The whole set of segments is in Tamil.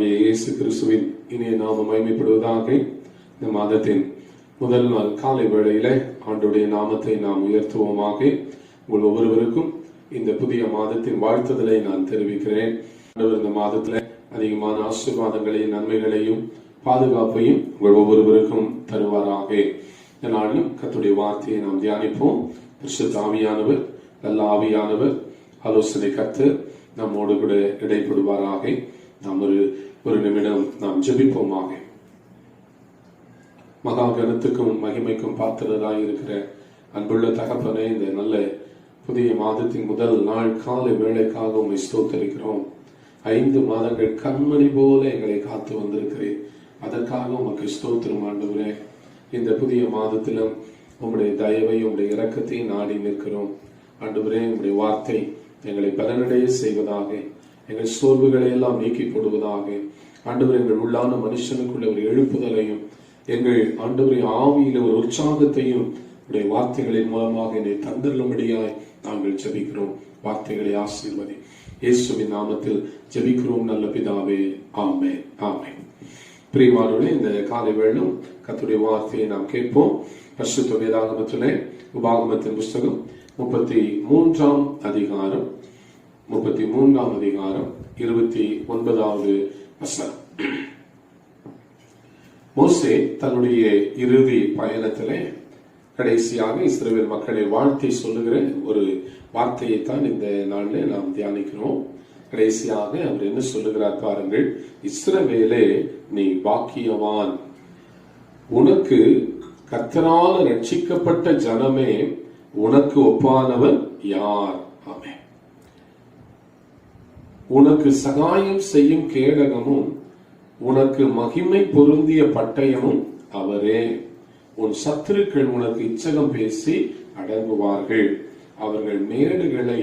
ஆண்டவராகிய இயேசு கிறிஸ்துவின் இனிய நாமம் மகிமைப்படுவதாக. இந்த மாதத்தின் முதல் நாள் காலை வேளையில ஆண்டவருடைய நாமத்தை நாம் உயர்த்துவோமாக. உங்கள் ஒவ்வொருவருக்கும் இந்த புதிய மாதத்தின் வாழ்த்துதலை நான் தெரிவிக்கிறேன். ஆண்டவர் இந்த மாதத்துல அதிகமான ஆசீர்வாதங்களையும் நன்மைகளையும் பாதுகாப்பையும் உங்கள் ஒவ்வொருவருக்கும் தருவாராக. இந்த நாளிலும் கர்த்தருடைய வார்த்தையை நாம் தியானிப்போம். பரிசுத்த ஆவியானவர், நல்ல ஆவியானவர், ஆலோசனை கர்த்தர் நம்மோடு கூட இடைப்படுவாராக. நாம் ஒரு நிமிடம் நாம் ஜெபிப்போமாக. மகா கனத்துக்கும் மகிமைக்கும் பாத்திரராய் இருக்கிற அன்புள்ள தகப்பனே, இந்த நல்ல புதிய மாதத்தின் முதல் நாள் காலை வேளைக்காக உம்மை ஸ்தோத்தரிக்கிறோம். 5 மாதங்கள் கண்மணி போல எங்களை காத்து வந்திருக்கிறேன். அதற்காக உமக்கு ஸ்தோத்திரம் ஆண்டவரே. இந்த புதிய மாதத்திலும் உம்முடைய தயவை, உம்முடைய இரக்கத்தை நாடி நிற்கிறோம் ஆண்டவரே. உம்முடைய வார்த்தை எங்களை பலனடைய செய்வதாக, எங்கள் சோர்வுகளை எல்லாம் நீக்கி போடுவதாக. ஆண்டவர், எங்கள் உள்ளான மனுஷனுக்குள்ள ஒரு எழுப்புதலையும், எங்கள் ஆண்டவரை ஆவியில ஒரு உற்சாகத்தையும் உடைய வார்த்தைகளின் மூலமாக என்னை தந்தருளும்படியாய் நாங்கள் ஜெபிக்கிறோம். வார்த்தைகளை ஆசீர்வதி. இயேசுவின் நாமத்தில் ஜெபிக்கிறோம் நல்ல பிதாவே, ஆமென், ஆமென். பிரியமானவர்களே, இந்த காலை வேளையிலும் கர்த்தருடைய வார்த்தையை நாம் கேட்போம். பரிசுத்த வேதாகமத்திலே உபாகமத்தின் புஸ்தகம் 33ஆம் அதிகாரம் 29வது வசனம். மோசே தன்னுடைய இறுதி பயணத்திலே கடைசியாக இஸ்ரவேல் மக்களை வாழ்த்தி சொல்லுகிற ஒரு வார்த்தையை தான் இந்த நாளிலே நாம் தியானிக்கிறோம். கடைசியாக அவர் என்ன சொல்லுகிறார் பாருங்கள். இஸ்ரவேலே, நீ பாக்கியவான், உனக்கு கர்த்தரால் ரட்சிக்கப்பட்ட ஜனமே, உனக்கு ஒப்பானவன் யார்? ஆமென். உனக்கு சகாயம் செய்யும் கேடகமும் உனக்கு மகிமை பொருந்திய பட்டயமும் அவரே. உன் சத்துருக்கள் உனக்கு இச்சகம் பேசி அடங்குவார்கள், அவர்கள் மேடுகளை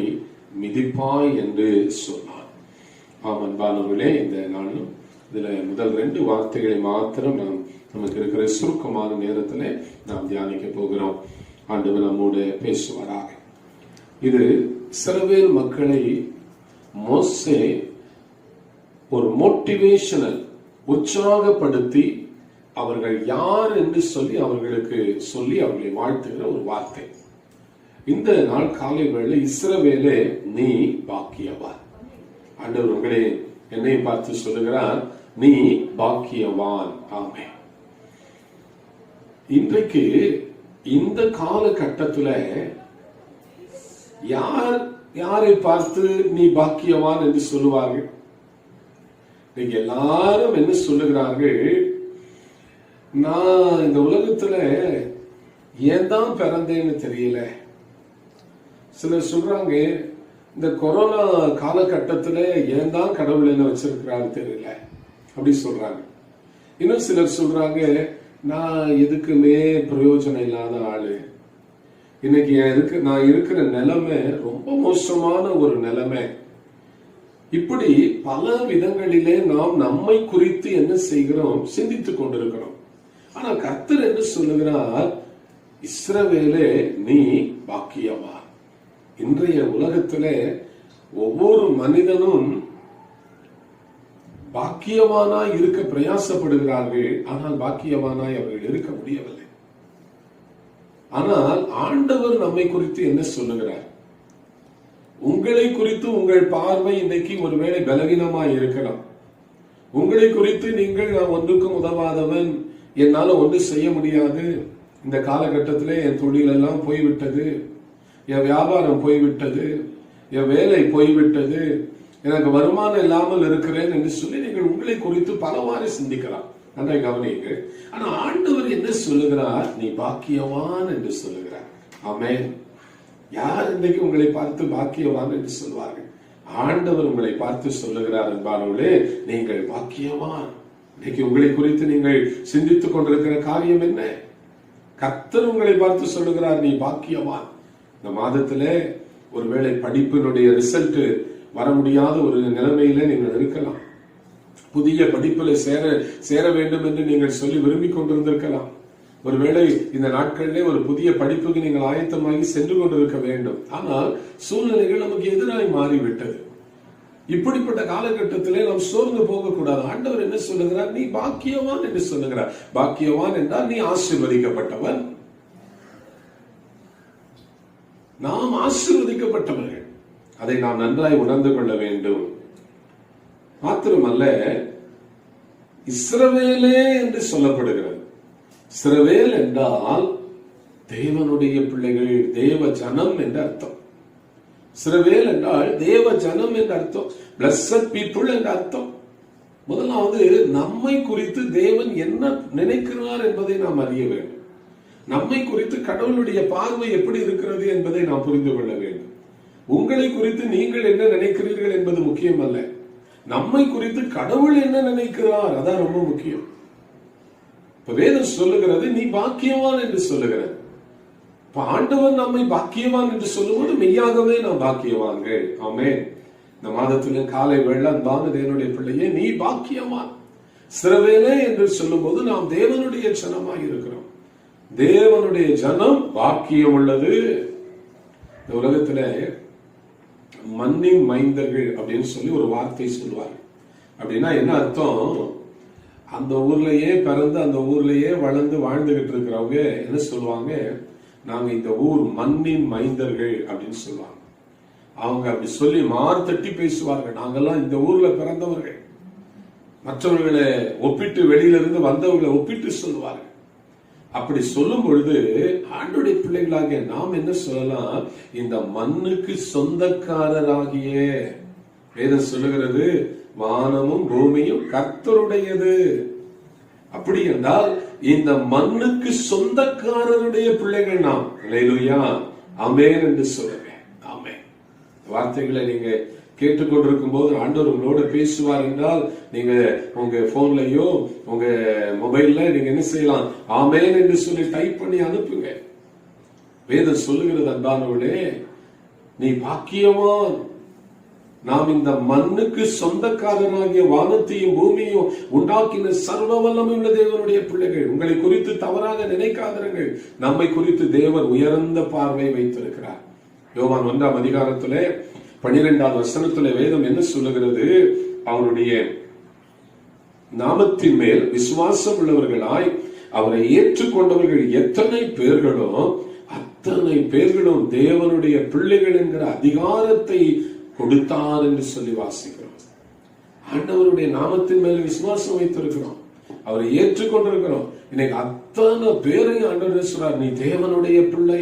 மிதிப்பாய் என்று சொன்னார். அன்பானவர்களே, இந்த நாளும் இதுல முதல் 2 வார்த்தைகளை மாத்திரம் நமக்கு இருக்கிற சுருக்கமான நேரத்தில் நாம் தியானிக்க போகிறோம். ஆண்டவர் நம்மோடு பேசுவாராக. இது இஸ்ரவேல் மக்களை மோசே ஒரு மோட்டிவேஷனல், உற்சாகப்படுத்தி அவர்கள் யார் என்று அவர்களை வாழ்த்துகிற ஒரு வார்த்தை. இந்த நாள் காலை வேளை, இஸ்ரவேலே, நீ பாக்கியவான். ஆண்டவர் உங்களை என்னை பார்த்து சொல்லுகிறார், நீ பாக்கியவான். ஆமென். இன்றைக்கு இந்த காலகட்டத்துல யாரை பார்த்து நீ பாக்கியவான் என்று சொல்லுவார்கள்? நீங்க எல்லாரும் என்ன சொல்லுகிறார்கள்? நான் இந்த உலகத்துல ஏன் தான் பிறந்தேன்னு தெரியல. சிலர் சொல்றாங்க, இந்த கொரோனா காலகட்டத்துல ஏன் தான் கடவுள் என்ன வச்சிருக்கிறாரு தெரியல, அப்படி சொல்றாங்க. இன்னும் சிலர் சொல்றாங்க, நான் எதுக்குமே பிரயோஜனம் இல்லாத ஆளு, இன்னைக்கு நான் இருக்கிற நிலைமை ரொம்ப மோசமான ஒரு நிலைமை. இப்படி பல விதங்களிலே நாம் நம்மை குறித்து என்ன செய்கிறோம்? சிந்தித்துக் கொண்டிருக்கிறோம். ஆனா கர்த்தர் என்ன சொல்லுகிறார்? இஸ்ரவேலே, நீ பாக்கியவான். இன்றைய உலகத்திலே ஒவ்வொரு மனிதனும் பாக்கியவானாய் இருக்க பிரயாசப்படுகிறார்கள். ஆனால் பாக்கியவானாய் அவர்கள் இருக்க முடியவில்லை. ஆனால் ஆண்டவர் நம்மை குறித்து என்ன சொல்லுகிறார்? உங்களை குறித்து உங்கள் பார்வை இன்னைக்கு ஒருவேளை பலவீனமாய் இருக்கலாம். உங்களை குறித்து நீங்கள், நான் ஒன்றுக்கும் உதவாதவன், என்னால ஒன்று செய்ய முடியாது, இந்த காலகட்டத்திலே என் தொழில் எல்லாம் போய்விட்டது, என் வியாபாரம் போய்விட்டது, என் வேலை போய்விட்டது, எனக்கு வருமானம் இல்லாமல் இருக்கிறேன் என்று சொல்லி நீங்கள் உங்களை குறித்து பலவாறு சிந்திக்கலாம். நன்றாய் கவனியுங்கள். ஆனா ஆண்டவர் என்ன சொல்லுகிறார்? நீ பாக்கியவான் என்று சொல்லுகிறார். ஆமென். யார் இன்றைக்கு உங்களை பார்த்து பாக்கியவான் என்று சொல்வார்கள்? ஆண்டவர் உங்களை பார்த்து சொல்லுகிறார். அன்பானவர்களே, நீங்கள் பாக்கியவான். இன்னைக்கு உங்களை குறித்து நீங்கள் சிந்தித்துக் கொண்டிருக்கிற காரியம் என்ன? கர்த்தர் உங்களை பார்த்து சொல்லுகிறார், நீ பாக்கியவான். இந்த மாதத்துல ஒருவேளை படிப்பினுடைய ரிசல்ட் வர முடியாத ஒரு நிலைமையில நீங்கள் இருக்கலாம். புதிய படிப்புல சேர வேண்டும் என்று நீங்கள் சொல்லி விரும்பிக் கொண்டிருந்திருக்கலாம். ஒருவேளை இந்த நாட்களிலே ஒரு புதிய படிப்புக்கு நீங்கள் ஆயத்தமாகி சென்று கொண்டிருக்க வேண்டும். ஆனால் சூழ்நிலைகள் நமக்கு எதிராய் மாறிவிட்டது. இப்படிப்பட்ட காலகட்டத்திலே நாம் சோர்ந்து போகக்கூடாது. ஆண்டவர் என்ன சொல்லுகிறார்? நீ பாக்கியவான் என்று சொல்லுகிறார். பாக்கியவான் என்றால் நீ ஆசீர்வதிக்கப்பட்டவன். நாம் ஆசீர்வதிக்கப்பட்டவர்கள். அதை நாம் நன்றாய் உணர்ந்து கொள்ள வேண்டும். மாத்திரமல்ல, இஸ்ரவேலே என்று சொல்லப்படுகிறது. இஸ்ரவேல் என்றால் தேவனுடைய பிள்ளைகள், தேவ ஜனம் என்று அர்த்தம். இஸ்ரவேல் என்றால் தேவ ஜனம் என்று அர்த்தம். பிளஸட் பீப்புள் என்று அர்த்தம். முதலாவது நம்மை குறித்து தேவன் என்ன நினைக்கிறார் என்பதை நாம் அறிய வேண்டும். நம்மை குறித்து கடவுளுடைய பார்வை எப்படி இருக்கிறது என்பதை நாம் புரிந்து கொள்ள வேண்டும். உங்களை குறித்து நீங்கள் என்ன நினைக்கிறீர்கள் என்பது முக்கியம் அல்ல. நம்மை குறித்து கடவுள் என்ன நினைக்கிறார், அதான் ரொம்ப முக்கியம். இப்ப வேதம் சொல்லுகிறது நீ பாக்கியவான் என்று சொல்லுகிறது. ஆண்டவர் நம்மை பாக்கியவான் என்று சொல்லும்போது மெய்யாகவே நாம் பாக்கியவான்கள். ஆமென். இந்த மாதத்துல காலை வேளை அன்பான தேவனுடைய பிள்ளையே, நீ பாக்கியவான். இஸ்ரவேலே என்று சொல்லும் போது நாம் தேவனுடைய ஜனமாய் இருக்கிறோம். தேவனுடைய ஜனம் பாக்கியம் உள்ளது. இந்த உலகத்துல மண்ணின் மைந்தர்கள் அப்படின்னு சொல்லி ஒரு வார்த்தை சொல்லுவாங்க. அப்படின்னா என்ன அர்த்தம்? அந்த ஊர்லயே பிறந்து அந்த ஊர்லயே வளர்ந்து வாழ்ந்துகிட்டு இருக்கிறவங்க என்ன சொல்லுவாங்க? நாங்க இந்த ஊர் மண்ணின் மைந்தர்கள் அப்படின்னு சொல்லுவாங்க. அவங்க அப்படி சொல்லி மார்த்தட்டி பேசுவார்கள். நாங்கெல்லாம் இந்த ஊர்ல பிறந்தவர்கள். மற்றவர்களை ஒப்பிட்டு, வெளியில இருந்து வந்தவர்களை ஒப்பிட்டு சொல்லுவார்கள். அப்படி சொல்லும் பொழுது ஆண்டவருடைய பிள்ளைகளாகிய நாம் என்ன சொல்லலாம்? இந்த மண்ணுக்கு சொந்தக்காரராகிய, வேதம் சொல்லுகிறது வானமும் பூமியும் கர்த்தருடையது. அப்படி என்றால் இந்த மண்ணுக்கு சொந்தக்காரருடைய பிள்ளைகள் நாம். அல்லேலூயா, ஆமென் என்று சொல்லுவேன். ஆமென். வார்த்தைகளை நீங்க கேட்டுக்கொண்டிருக்கும் போது ஆண்டவர் உங்களோட பேசுவார் என்றால் நீங்க உங்க போன்லயோ உங்க மொபைல்ல நீங்க என்ன செய்யலாம்? ஆமென் என்று சொல்லி டைப் பண்ணி அனுப்புங்க. வேதம் சொல்லுகிறது அன்பானவர்களே, நீ பாக்கியவான். நாம் இந்த மண்ணுக்கு சொந்தக்காரனாகிய வானத்தையும் பூமியையும் உண்டாக்கின சர்வ வல்லமையுள்ள தேவனுடைய பிள்ளைகள். உங்களை குறித்து தவறாக நினைக்காதீர்கள். நம்மை குறித்து தேவன் உயர்ந்த பார்வை வைத்திருக்கிறார். யோவான் 1ஆம் அதிகாரத்திலே 12வது வசனத்திலே வேதம் என்ன சொல்லுகிறது? அவருடைய நாமத்தின் மேல் விசுவாசம் உள்ளவர்களாய் அவரை ஏற்றுக்கொண்டவர்கள் எத்தனை பேர்களோ அத்தனை பேர்களும் தேவனுடைய பிள்ளைகள் என்கிற அதிகாரத்தை கொடுத்தார் என்று சொல்லி வாசிக்கிறோம். ஆண்டவருடைய நாமத்தின் மேல் விசுவாசம் வைத்திருக்கிறோம், அவரை ஏற்றுக்கொண்டிருக்கிறோம். இன்னைக்கு அத்தனை பேரையும் ஆண்டவர் சொல்றார், நீ தேவனுடைய பிள்ளை.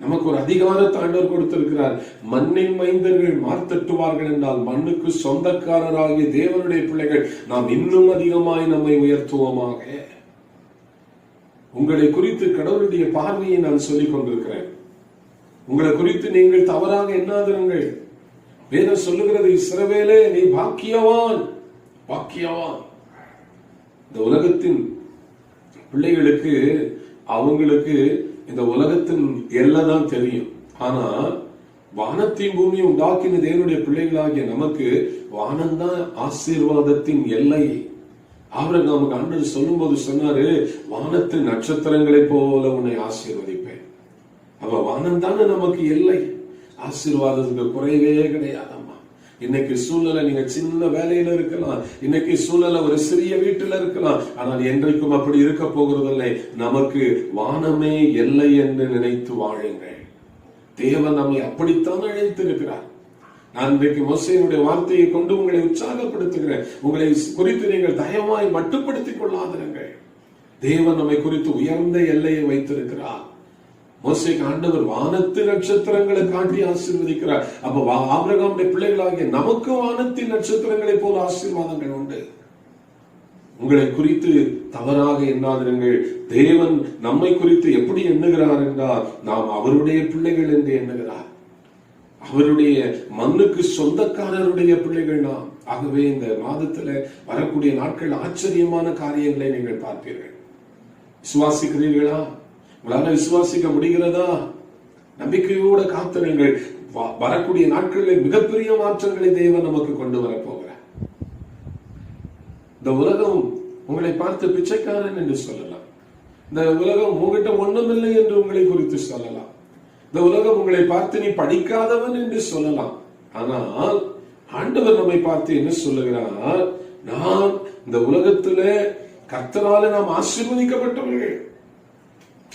நமக்கு ஒரு அதிகாரத்தை ஆண்டவர் கொடுத்திருக்கிறார். மண்ணின் மைந்தர்கள் மார்த்தட்டுவார்கள் என்றால் மண்ணுக்கு சொந்தக்காரராகிய தேவனுடைய பிள்ளைகள் நாம் இன்னும் அதிகமாய் நம்மை உயர்த்துவோமாக. உங்களை குறித்து கடவுளுடைய பார்வையை நான் சொல்லிக் கொண்டிருக்கிறேன். உங்களை குறித்து நீங்கள் தவறாக எண்ணாதிருங்கள். வேதம் சொல்லுகிறது, இஸ்ரவேலே நீ பாக்கியவான், பாக்கியவான். இந்த உலகத்தின் பிள்ளைகளுக்கு அவங்களுக்கு இந்த உலகத்தின் எல்லைதான் தெரியும். ஆனா வானத்தையும் பூமியும் உண்டாக்கின தேவனுடைய பிள்ளைகளாகிய நமக்கு வானம்தான் ஆசீர்வாதத்தின் எல்லை. ஆபிரகாமுக்கு ஆண்டவர் சொல்லும் போது சொன்னாரு, வானத்து நட்சத்திரங்களை போல உன்னை ஆசீர்வதிப்பேன். அப்ப வானம் தானே நமக்கு எல்லை. ஆசீர்வாதத்துக்கு குறைவே கிடையாதம்மா. இன்னைக்கு சூழ்நிலை நீங்க சின்ன வேலையில இருக்கலாம், இன்னைக்கு சூழ்நிலை ஒரு சிறிய வீட்டுல இருக்கலாம், ஆனால் என்றைக்கும் அப்படி இருக்க போகிறதில்லை. நமக்கு வானமே எல்லை என்று நினைத்து வாழுங்கள். தேவன் நம்மை அப்படித்தான் அழைத்திருக்கிறார். நான் இன்றைக்கு மோசேயினுடைய வார்த்தையை கொண்டு உங்களை உற்சாகப்படுத்துகிறேன். உங்களை குறித்து நீங்கள் தயவாய் மட்டுப்படுத்திக் கொள்ளாதிருங்கள். தேவன் நம்மை குறித்து உயர்ந்த எல்லையை வைத்திருக்கிறார். மோசேக்கு ஆண்டவர் வானத்து நட்சத்திரங்களை காட்டி ஆசீர்வதிக்கிறார். அப்ப ஆபிரகாமுடைய பிள்ளைகளாகிய நமக்கு வானத்தின் நட்சத்திரங்களை போல ஆசீர்வாதங்கள் உண்டு. உங்களை குறித்து தவறாக எண்ணாதிருங்கள். தேவன் நம்மை குறித்து எப்படி எண்ணுகிறார் என்றால் நாம் அவருடைய பிள்ளைகள் என்று எண்ணுகிறார். அவருடைய மண்ணுக்கு சொந்தக்காரருடைய பிள்ளைகள் நாம். ஆகவே இந்த மாதத்துல வரக்கூடிய நாட்கள் ஆச்சரியமான காரியங்களை நீங்கள் பார்ப்பீர்கள். விசுவாசிக்கிறீர்களா? உங்களால விசுவாசிக்க முடிகிறதா? நம்பிக்கையோட காத்திருங்கள். வரக்கூடிய நாட்களில் மிகப்பெரிய மாற்றங்களை தேவன் நமக்கு கொண்டு வரப்போகிறார். இந்த உலகம் உங்களை பார்த்து பிச்சைக்காரன் என்று சொல்லலாம். இந்த உலகம் உங்ககிட்ட ஒண்ணுமில்லை என்று உங்களை குறித்து சொல்லலாம். இந்த உலகம் உங்களை பார்த்து நீ படிக்காதவன் என்று சொல்லலாம். ஆனால் ஆண்டவர் நம்மை பார்த்து என்ன சொல்லுகிறார்? நாம் இந்த உலகத்துல கர்த்தராலே நாம் ஆசீர்வதிக்கப்பட்டவர்கள்.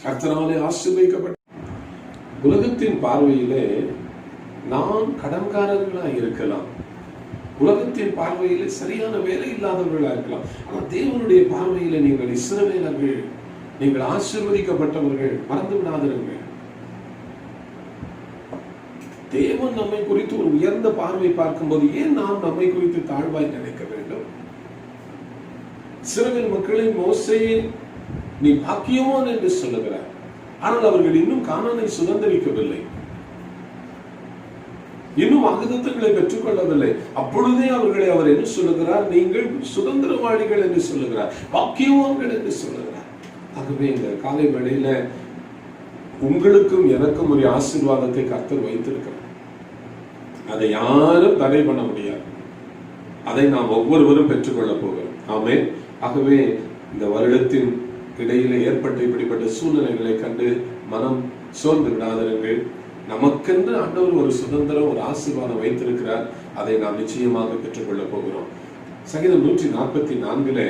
கர்த்தராலே ஆசீர்வதிக்கப்பட்ட உலகத்தின் பார்வையிலே நாம் கடன்காரர்களா இருக்கலாம். உலகத்தின் பார்வையிலே சரியான வேலை இல்லாதவர்களா இருக்கலாம். ஆனால் தேவனுடைய பார்வையில நீங்கள் இஸ்ரவேலர்கள், நீங்கள் ஆசீர்வதிக்கப்பட்டவர்கள். மறந்து விடாதீர்கள். தேவன் நம்மை குறித்து ஒரு உயர்ந்த பார்வை பார்க்கும்போது ஏன் நாம் நம்மை குறித்து தாழ்வாய் நினைக்க வேண்டும்? இஸ்ரவேல் மக்களை மோசேயே நீ பாக்கியவான் என்று சொல்லுகிறார். ஆனால் அவர்கள் இன்னும் கானானை சுதந்திரிக்கவில்லை, இன்னும் வாக்குத்தத்தங்களை பெற்றுக் கொள்ளவில்லை. அப்பொழுதே அவர்களை அவர் என்ன சொல்லுகிறார்? நீங்கள் சுதந்திரவாளிகள் என்று சொல்லுகிறார், பாக்கியவான்கள் என்று சொல்லுகிறார். ஆகவே இந்த காலை வேளையில உங்களுக்கும் எனக்கும் ஒரு ஆசீர்வாதத்தை கர்த்தர் வைத்திருக்கிறார். அதை யாரும் தடை பண்ண முடியாது. அதை நாம் ஒவ்வொருவரும் பெற்றுக்கொள்ள போகிறோம். ஆமென். ஆகவே இந்த வருடத்தின் இடையில ஏற்பட்ட இப்படிப்பட்ட சூழ்நிலைகளை கண்டு மனம் சோர்ந்து விடாதீர்கள். நமக்கென்று ஆண்டவர் ஒரு சுதந்திரம், ஒரு ஆசீர்வாதம் வைத்திருக்கிறார். அதை நாம் நிச்சயமாக பெற்றுக்கொள்ள போகிறோம். சங்கீதம் 144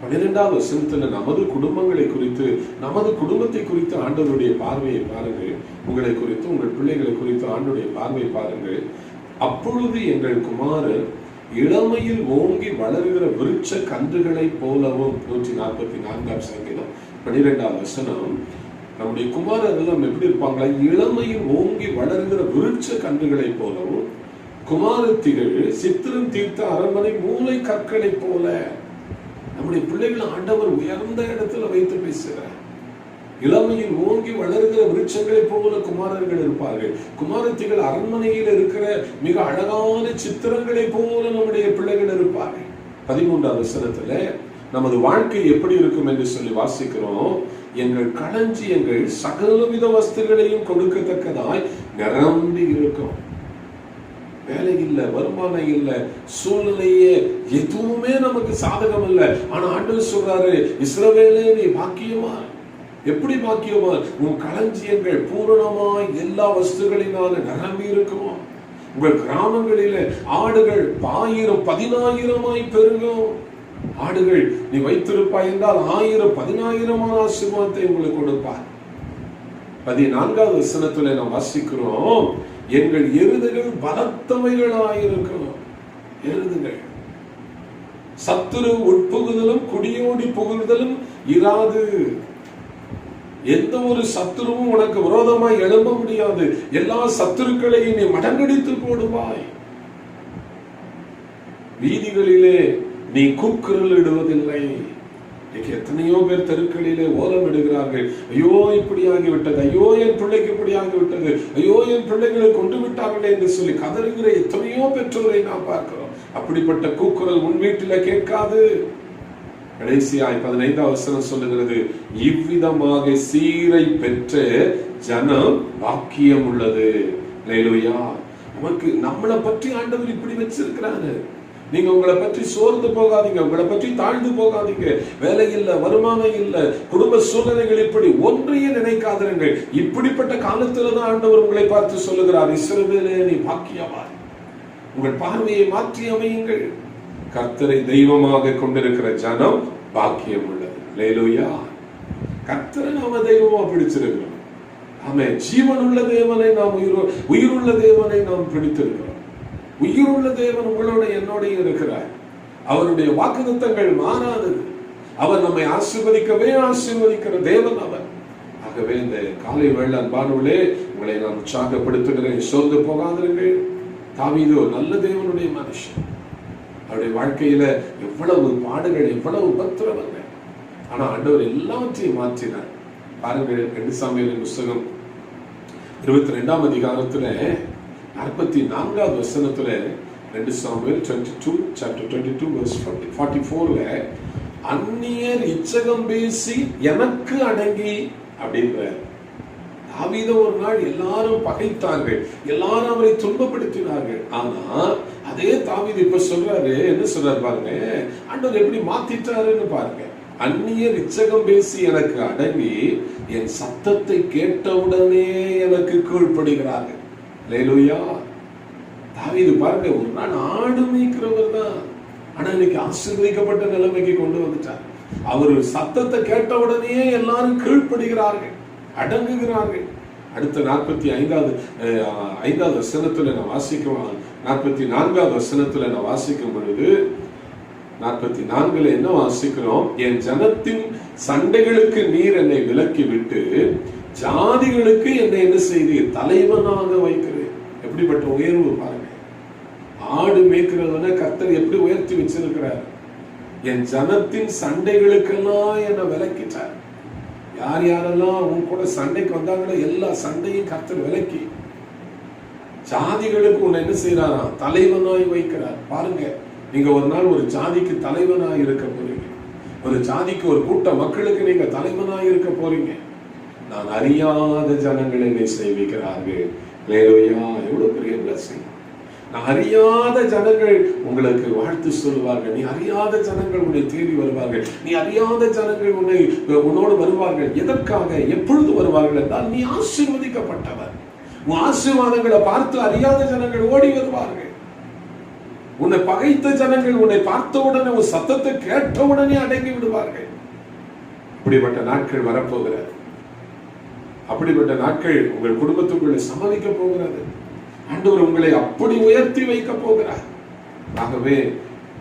12வது வசனத்துல நமது குடும்பங்களை குறித்து, நமது குடும்பத்தை குறித்து ஆண்டவருடைய பார்வையை பாருங்கள். உங்களை குறித்து, உங்கள் பிள்ளைகளை குறித்து ஆண்டவருடைய பார்வை பாருங்கள். அப்பொழுது எங்கள் குமாரர் இளமையில் ஓங்கி வளர்கிற விருட்ச கன்றுகளை போலவும். 144 சங்கீதம் 12வது வசனம். நம்முடைய குமாரர் எல்லாம் எப்படி இருப்பாங்களா? இளமையில் ஓங்கி வளர்கிற விருட்ச கன்றுகளை போலவும், குமாரத்திகள் சித்திரம் தீர்த்த அரண்மனை மூளை கற்களை போல. நம்முடைய பிள்ளைகள் ஆண்டவர் உயர்ந்த இடத்துல வைத்து பேசுகிறார். இளமையில் ஓங்கி வளர்கிற விருட்சங்களை போல குமாரர்கள் இருப்பார்கள். குமாரத்திகள் அரண்மனையில் இருக்கிற மிக அழகான சித்திரங்களை போல நம்முடைய பிள்ளைகள் இருப்பார்கள். 13வது வசனத்துல நமது வாழ்க்கை எப்படி இருக்கும் என்று சொல்லி வாசிக்கிறோம். எங்கள் களஞ்சியங்கள் சகலவித வஸ்துகளையும் கொடுக்கத்தக்கதாய் நிரம்பி இருக்கும். வேலை இல்லை, வருமானம் இல்லை, சூழ்நிலையே எதுவுமே நமக்கு சாதகம் இல்லை. ஆனா ஆண்டவர் சொல்றாரு, இஸ்ரவேலே நீ பாக்கியமா. எப்படி பாக்கியமா? உன் களஞ்சியங்கள் பூரணமாய் எல்லா வஸ்துகளினால நிரம்பி இருக்குமா. உங்கள் கிராமங்களிலே ஆடுகள் 1000 10,000 பெருகும். ஆடுகள் நீ வைத்திருப்பாய் என்றால் 1000 10,000 ஆசீர்வாதத்தை உங்களுக்கு கொடுப்பார். 14வது வசனத்துல நாம் வாசிக்கிறோம், எங்கள் எருதுகள் பலத்தவைகளாயிருக்கும். எருதுகள் சத்துரு உட்புகுதலும் குடியோடி புகுதலும் இராது. எந்த ஒரு சத்துருவும் உனக்கு விரோதமாய் எழும்ப முடியாது. எல்லா சத்துருக்களையும் நீ மடங்கடித்து போடுவாய். வீதிகளிலே நீ கூக்குரல் இடுவதில்லை. எத்தனையோ பேர் தெருக்களிலே ஓலம் இடுகிறார்கள். ஐயோ இப்படி ஆகிவிட்டது, ஐயோ என் பிள்ளைக்கு இப்படி ஆகிவிட்டது, ஐயோ என் பிள்ளைகளை கொண்டு விட்டார்களே என்று சொல்லி கதறுகிற எத்தனையோ பெற்றோரை நாம் பார்க்கிறோம். அப்படிப்பட்ட கூக்குரல் உன் வீட்டில கேட்காது. கடைசியாய் 15வது வசனம் சொல்லுகிறது, இவ்விதமாக சீரை பெற்ற ஜனம் பாக்கியம் உள்ளது. அல்லேலூயா. நமக்கு நம்மளை பற்றி ஆண்டவர் இப்படி வச்சிருக்கிறாரு. நீங்க உங்களை பற்றி சோர்ந்து போகாதீங்க, உங்களை பற்றி தாழ்ந்து போகாதீங்க. வேலை இல்ல, வருமானம் இல்ல, குடும்ப சூழ்நிலைகள் இப்படி ஒன்றையே நினைக்காதீர்கள். இப்படிப்பட்ட காலத்துலதான் ஆண்டவர் உங்களை பார்த்து சொல்லுகிறார், இஸ்ரவேலே நீ பாக்கியவான். உங்கள் பார்வையை மாற்றி அமையுங்கள். கர்த்தரை தெய்வமாக கொண்டிருக்கிற ஜனம் பாக்கியம் உள்ளது. அல்லேலூயா. கர்த்தரை நாம தெய்வமா பிடிச்சிருக்கிறோம். ஆமென். ஜீவனுள்ள தேவனை நாம் உயிருள்ள தேவனை நாம் பிடித்திருக்கிறோம். உயிருள்ள தேவன் உங்களோட என்னோட இருக்கிறார். அவருடைய வாக்குத்தத்தங்கள் மாறாதது. அவர் நம்மை ஆசீர்வதிக்கவே ஆசீர்வதிக்கிற தேவன் அவர். ஆகவே இந்த காலை வேளை அன்பானவர்களே, உங்களை நான் உற்சாகப்படுத்துகிறேன். சோர்ந்து போகாதீர்கள். தாவீது நல்ல தேவனுடைய மனுஷன். அவருடைய வாழ்க்கையில எவ்வளவு பாடுகள், எவ்வளவு உபத்திரவங்கள். ஆனா ஆண்டவர் எல்லாவற்றையும் மாற்றினார். பாருங்கள், 2 சாமுவேலின் புத்தகம் 22ஆம் அதிகாரத்துல 44வது வசனத்துல 2 சாமுவேல் 22:44 அந்நியர் இச்சகம் பேசி எனக்கு அடங்கி அப்படின்ற. தாவீதை ஒரு நாள் எல்லாரும் பகைத்தார்கள், எல்லாரும் அவரை துன்பப்படுத்தினார்கள். ஆனா அதே தாவீது இப்ப சொல்றாரு, என்ன சொல்றாரு பாருங்க, ஆண்டவர் எப்படி மாத்திட்டாருன்னு பாருங்க. அந்நியர் இச்சகம் பேசி எனக்கு அடங்கி என் சத்தத்தை கேட்டவுடனே எனக்கு கீழ்ப்படுகிறார்கள். அல்லேலூயா. தாவீது பாருங்க, ஒரு நாள் ஆடு மேய்க்கிறவர் தான், ஆனா இன்னைக்கு ஆசீர்வதிக்கப்பட்ட நிலைமைக்கு கொண்டு வந்துட்டார். அவர் சத்தத்தை கேட்ட உடனே எல்லாரும் கீழ்ப்படுகிறார்கள், அடங்குகிறார்கள். அடுத்த 45வது வசனத்துல நான் வாசிக்கிறோம். 44வது வசனத்துல நான் வாசிக்கும் பொழுது 44 என்ன வாசிக்கிறோம்? என் ஜனத்தின் சண்டைகளுக்கு நீர் என்னை விலக்கி விட்டு ஜாதிகளுக்கு என்னை என்ன செய்தீர்? தலைவனாக வைக்கிறேன். எப்படிப்பட்ட உயர்வு பாருங்க. ஆடு மேய்க்கிறவன கர்த்தர் எப்படி உயர்த்தி வச்சிருக்கிறார். என் ஜனத்தின் சண்டைகளுக்கெல்லாம் என்னை விலக்கிட்டார். யார் யாரெல்லாம் உன் கூட சண்டைக்கு வந்தாங்களோ எல்லா சண்டையும் கர்த்தர் விலக்கி ஜாதிகளுக்கு உன்னை என்ன செய்யறாரா? தலைவனாய் வைக்கிறார். பாருங்க, நீங்க ஒரு நாள் ஒரு ஜாதிக்கு தலைவனாய் இருக்க போறீங்க. ஒரு ஜாதிக்கு, ஒரு கூட்ட மக்களுக்கு நீங்க தலைவனாய் இருக்க போறீங்க. நான் அறியாத ஜனங்கள் என்னை சேவிக்கிறார்கள். ஹல்லேலூயா! எவ்வளவு பெரிய blessing. நான் அறியாத ஜனங்கள் உங்களுக்கு வாழ்த்து சொல்லுவார்கள். நீ அறியாத ஜனங்கள் உன்னை தேடி வருவார்கள். நீ அறியாத ஜனங்கள் உன்னோடு வருவார்கள். எதற்காக, எப்பொழுது வருவார்கள் என்றால் நீ ஆசீர்வதிக்கப்பட்டவர். உன் ஆசீர்வாதங்களை பார்த்து அறியாத ஜனங்கள் ஓடி வருவார்கள். உன்னை பகைத்த ஜனங்கள் உன்னை பார்த்த உடனே, உன் சத்தத்தை கேட்ட உடனே அடங்கி விடுவார்கள். அப்படிப்பட்ட நாட்கள் வரப்போகிறது. அப்படிப்பட்ட நாட்கள் உங்கள் குடும்பத்துக்குள்ளே சம்மதிக்க போகிறது. ஆண்டவர் உங்களை அப்படி உயர்த்தி வைக்க போகிறார். ஆகவே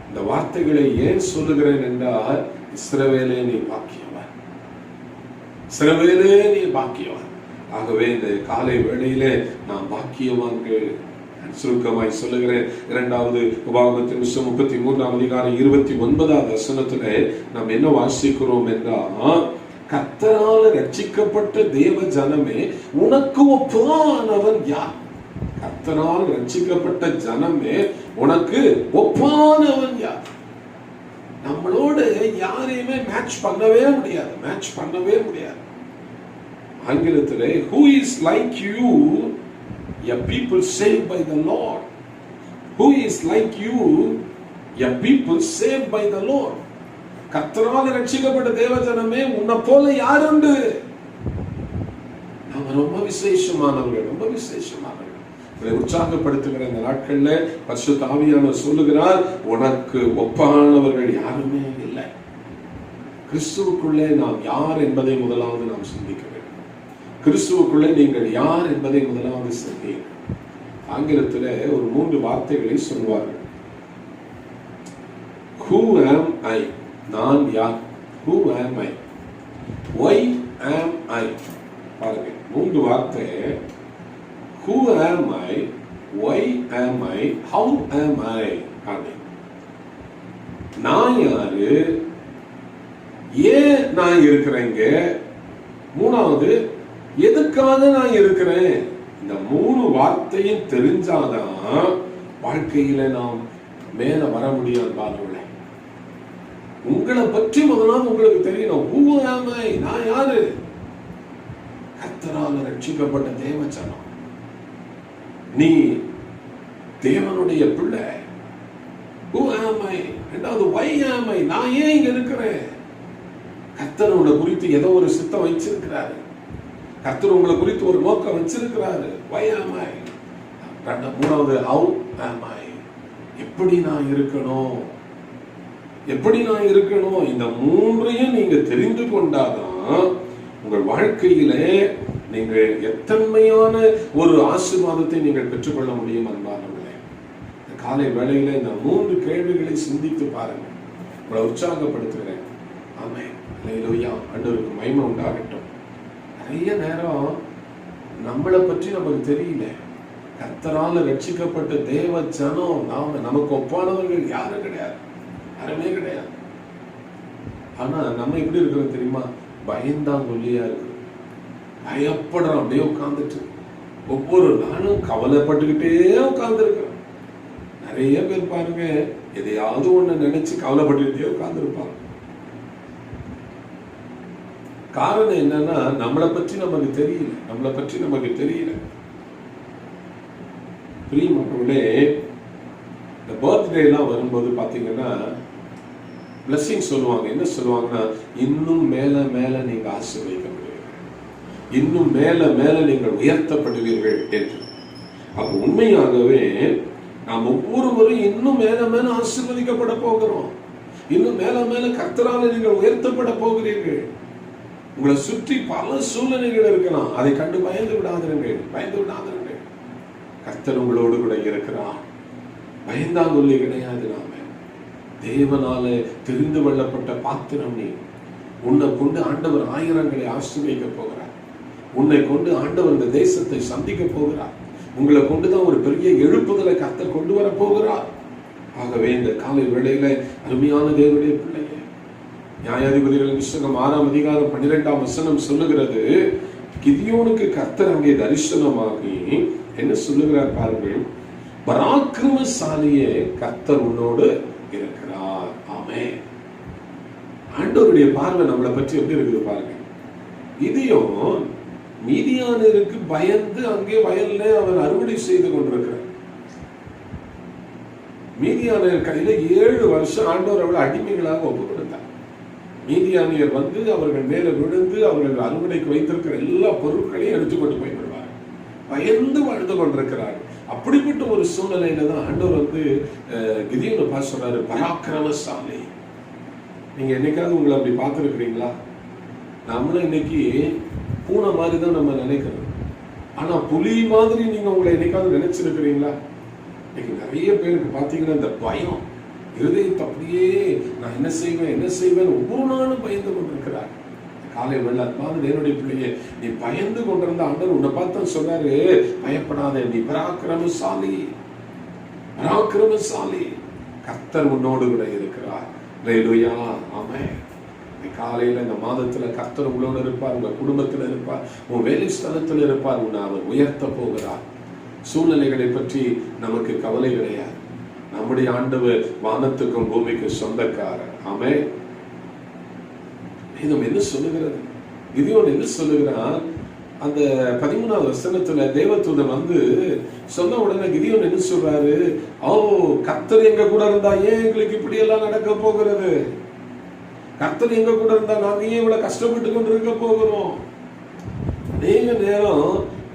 இந்த வார்த்தைகளை ஏன் சொல்லுகிறேன் என்றால், இஸ்ரவேலே நீ பாக்கியவன், இஸ்ரவேலே நீ பாக்கியவன். ஆகவே இந்த காலை வேளையிலே நாம் பாக்கியவான்கள். சுருக்கமாய் சொல்லுகிறேன். 2வது உபாகமத்தின் 33ஆம் அதிகாரம் 29வது வசனத்திலே நாம் என்ன வாசிக்கிறோம் என்றால், கர்த்தரால் ரட்சிக்கப்பட்ட தேவ ஜனமே உனக்கு ஒப்பானவன் யார்? கர்த்தரால் ரட்சிக்கப்பட்ட ஜனமே உனக்கு ஒப்பானவன் யார்? நம்மளோடு யாரையுமே மேட்ச் பண்ணவே முடியாது, மேட்ச் பண்ணவே முடியாது. ஆங்கிலத்திலே who is like you, a people saved by the Lord. Who is like you, a people saved by the Lord. கர்த்தரால் ரட்சிக்கப்பட்ட தேவஜனமே உன்னை போல யார் உண்டு? நாம ரொம்ப விசேஷமானவர்கள், ரொம்ப விசேஷமானவர்கள். உங்களை உற்சாகப்படுத்துகிற இந்த நாட்கள்ல பரிசுத்த ஆவியானவர் சொல்லுகிறார், உனக்கு ஒப்பானவர்கள் யாருமே இல்லை. கிறிஸ்துவுக்குள்ளே நாம் யார் என்பதை முதலாவது நாம் சிந்திக்க வேண்டும். கிறிஸ்துவுக்குள்ளே நீங்கள் யார் என்பதை முதலாவது சிந்தியுங்கள். ஆங்கிலத்தில் ஒரு 3 வார்த்தைகளை சொல்வார்கள். Who am I? நான் யார்? Who am I? Why am I? பாருங்க, 3 வார்த்தை. Who am I? Why am I? How am I? நான் யாரு? ஏன் நான் இருக்கிறேங்க? 3வது, எதுக்காக நான் இருக்கிறேன்? இந்த 3 வார்த்தையும் தெரிஞ்சாதான் வாழ்க்கையில நாம் மேல வர முடியாது. பாருங்களேன், உங்களை பற்றி முதலாவது உங்களுக்கு தெரியணும். Who am I? நான் யாரு? கர்த்தரால் ரட்சிக்கப்பட்ட தேவஜனம். நீ தேவனுடைய பிள்ளை. Who am I? 2வது, why am I? நான் ஏன் இங்க இருக்கிறேன்? கர்த்தரோட குறித்து ஏதோ ஒரு சித்தம் வச்சிருக்கிறாரு. கர்த்தர் உங்களை குறித்து ஒரு நோக்கம் வச்சிருக்கிறாரு. Why am I? 3வது, how am I? எப்படி நான் இருக்கணும்? எப்படி நான் இருக்கணும்? இந்த 3ஐயும் நீங்க தெரிந்து கொண்டாதான் உங்கள் வாழ்க்கையிலே நீங்கள் எத்தன்மையான ஒரு ஆசீர்வாதத்தை நீங்கள் பெற்றுக்கொள்ள முடியும். அன்பானவர்களே, இந்த காலை வேளையில இந்த 3 கேள்விகளை சிந்தித்து பாருங்க. உங்களை உற்சாகப்படுத்துகிறேன். ஆமென். அல்லேலூயா. ஆண்டவருக்கு மகிமை உண்டாகட்டும். நிறைய நேரம் நம்மளை பற்றி நமக்கு தெரியல. கர்த்தரால் ரட்சிக்கப்பட்ட தேவ ஜனம் நாம. நமக்கு ஒப்பானவர்கள் யாரும் கிடையாது, யாருமே கிடையாது. ஆனா நம்ம எப்படி இருக்கிறோம் தெரியுமா? பயந்தாங்கொல்லியா இருக்கு, பயப்படுறோம். அப்படியே உட்கார்ந்துட்டு ஒவ்வொரு நாளும் கவலைப்பட்டுக்கிட்டே உட்கார்ந்து இருக்கிறோம். நிறைய பேர் பாருங்க, எதையாவது ஒண்ணு நினைச்சு கவலைப்பட்டுக்கிட்டே உட்கார்ந்து இருப்பாங்க. காரணம் என்னன்னா, நம்மளை பற்றி நமக்கு தெரியல, நம்மளை பற்றி நமக்கு தெரியல. பிரியமானவர்களே, இந்த பர்த்டே எல்லாம் வரும்போது பாத்தீங்கன்னா பிளஸிங் சொல்லுவாங்க. என்ன சொல்லுவாங்கன்னா, இன்னும் மேல மேல நீங்க ஆசீர்வதிக்கப்படுவீர்கள், இன்னும் மேல மேல நீங்கள் உயர்த்தப்படுவீர்கள் என்று. அப்ப உண்மையாகவே நாம் ஒவ்வொருவரும் இன்னும் மேல மேல ஆசீர்வதிக்கப்பட போகிறோம். இன்னும் மேல மேல கர்த்தரால் நீங்கள் உயர்த்தப்பட போகிறீர்கள். உங்களை சுற்றி பல சூழ்நிலைகள் இருக்கலாம், அதை கண்டு பயந்து விடாதிருங்கள், பயந்து விடாதிருங்கள். கர்த்தர் உங்களோடு கூட இருக்கிறார். பயந்தாங்கொல்லி கிடையாது. நாம தேவனால தெரிந்து கொள்ளப்பட்ட பாத்திரம் நீ. உன்னை கொண்டு ஆண்டவர் ஆயிரங்களை ஆசீர்வதிக்க போகிறார். உன்னை கொண்டு ஆண்டவர் இந்த தேசத்தை சந்திக்க போகிறார். உங்களை கொண்டுதான் ஒரு பெரிய எழுப்புதலை கர்த்தர் கொண்டு வர போகிறார். ஆகவே இந்த காலை வேளையில அருமையான தேவனுடைய பிள்ளையே, நியாயாதிபதிகளின் புத்தகம் 6ஆம் அதிகாரம் 12ஆம் வசனம் சொல்லுகிறது, கிதியோனுக்கு கர்த்தர் அங்கே தரிசனமாகி என்ன சொல்லுகிறார் பாருங்கள், பராக்கிரமசாலியே கர்த்தர் உன்னோடு இருக்கிறார். ஆமென். ஆண்டவருடைய பார்வை நம்மளை பற்றி எப்படி இருக்குது பாருங்க. கிதியோன் மீதியானருக்கு பயந்து அங்கே வயல்ல அவர் அறுவடை செய்து கொண்டிருக்கிறார். மீதியானியர் கையில 7 வருஷம் ஆண்டவர் அவளை அடிமைகளாக ஒப்பு கொடுத்தார். மீதியானியர் வந்து அவர்கள் மேல விழுந்து அவர்கள் அறுவடைக்கு வைத்திருக்கிற எல்லா பொருட்களையும் எடுத்துக்கொண்டு போய்விடுவார். பயந்து வாழ்ந்து கொண்டிருக்கிறார். அப்படிப்பட்ட ஒரு சூழ்நிலையில தான் ஆண்டவர் வந்து கிதியோனை பார்த்து சொல்றாரு, பராக்கிரமசாலி. நீங்க என்னைக்காவது உங்களை அப்படி பார்த்துருக்கிறீங்களா? நம்மளும் இன்னைக்கு பூனை மாதிரி தான் நம்ம நினைக்கிறோம். ஆனா புலி மாதிரி நீங்க உங்களை என்னைக்காவது நினைச்சிருக்கிறீங்களா? இன்னைக்கு நிறைய பேருக்கு பாத்தீங்கன்னா இந்த பயம் இருதயத்தை அப்படியே நான் என்ன செய்வேன் ஒவ்வொரு நாளும் பயந்து கொண்டிருக்கிறார். காலை வெள்ள அன்பான என்னுடைய பிள்ளையே, நீ பயந்து கொண்டிருந்த ஆண்டவர் உன்னை பார்த்து சொல்றாரு, பயப்படாத, நீ பராக்கிரமசாலி, பராக்கிரமசாலி, கர்த்தர் உன்னோடு கூட இருக்கிறார். அல்லேலூயா. ஆமென். காலையில இந்த மாதத்துல கர்த்தர் உங்களோடு இருப்பார், உங்க குடும்பத்துல இருப்பார், உன் வேலை ஸ்தலத்துல இருப்பார். உன்னை அவர் உயர்த்த போகிறார். சூழ்நிலைகளை பற்றி நமக்கு கவலை கிடையாது. நம்முடைய ஆண்டவர் வானத்துக்கும் பூமிக்கு சொந்தக்காரர். ஆமென். இது என்ன சொல்லுகிறது? கிதியோன் என்ன சொல்லுகிறான்? அந்த 13ஆவது வசனத்துல தேவதூதன் வந்து சொன்ன உடனே கிதியோன் என்ன சொல்றாரு, ஓ கர்த்தர் எங்க கூட இருந்தா ஏன் எங்களுக்கு இப்படி எல்லாம் நடக்க போகிறது? கர்த்தர் எங்க கூட இருந்தா நாங்க ஏன் இவ்வளவு கஷ்டப்பட்டு கொண்டு இருக்க போகிறோம்? அநேக நேரம்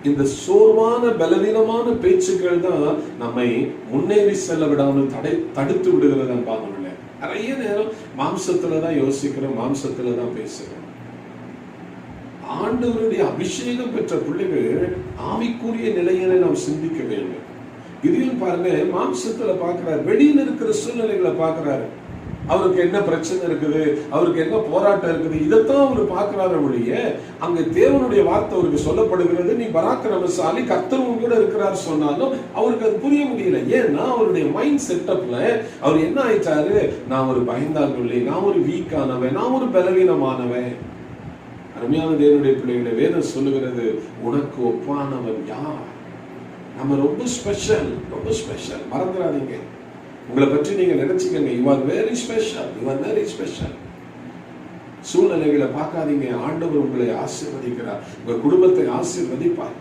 இந்த சோர்வான பலவீனமான பேச்சுக்கள் தான் நம்மை முன்னேறி செல்ல விடாமல் தடுத்து விடுகிறது. அன்பானவர்களே, நிறைய நேரம் மாம்சத்துலதான் யோசிக்கிறோம், மாம்சத்துலதான் பேசுகிறோம். ஆண்டவருடைய அபிஷேகம் பெற்ற பிள்ளைகள் ஆவிக்குரிய நிலையில நாம் சிந்திக்க வேண்டும். இதையும் பாருங்க, மாம்சத்துல பாக்குறாரு, வெளியில் இருக்கிற சூழ்நிலைகளை பாக்குறாரு. அவருக்கு என்ன பிரச்சனை இருக்குது, அவருக்கு என்ன போராட்டம் இருக்குது, இதைத்தான் அவர் பார்க்கிறாரு ஒழிய அங்க தேவனுடைய வார்த்தை அவருக்கு சொல்லப்படுகிறது, நீ பராக்கிரமசாலி, கர்த்தர் உன் கூட இருக்கிறார் சொன்னாலும் அவருக்கு அது புரிய முடியல. ஏன்னா அவருடைய மைண்ட் செட்டப்ல அவர் என்ன ஆயிட்டாரு, நான் ஒரு பயந்தாங்கொல்லி, நான் ஒரு வீக்கானவன், நான் ஒரு பலவீனமானவன். அருமையான தேவனுடைய பிள்ளைகளை வேதம் சொல்லுகிறது, உனக்கு ஒப்பானவன் யார்? நம்ம ரொம்ப ஸ்பெஷல், ரொம்ப ஸ்பெஷல். மறந்துடாதீங்க. உங்களை பற்றி நீங்க நினைச்சுக்கங்க, you are very special, you are very special. சூழ்நிலைகளை பார்க்காதீங்க. ஆண்டவர் உங்களை ஆசீர்வதிக்கிறார், உங்க குடும்பத்தை ஆசீர்வதிப்பார்.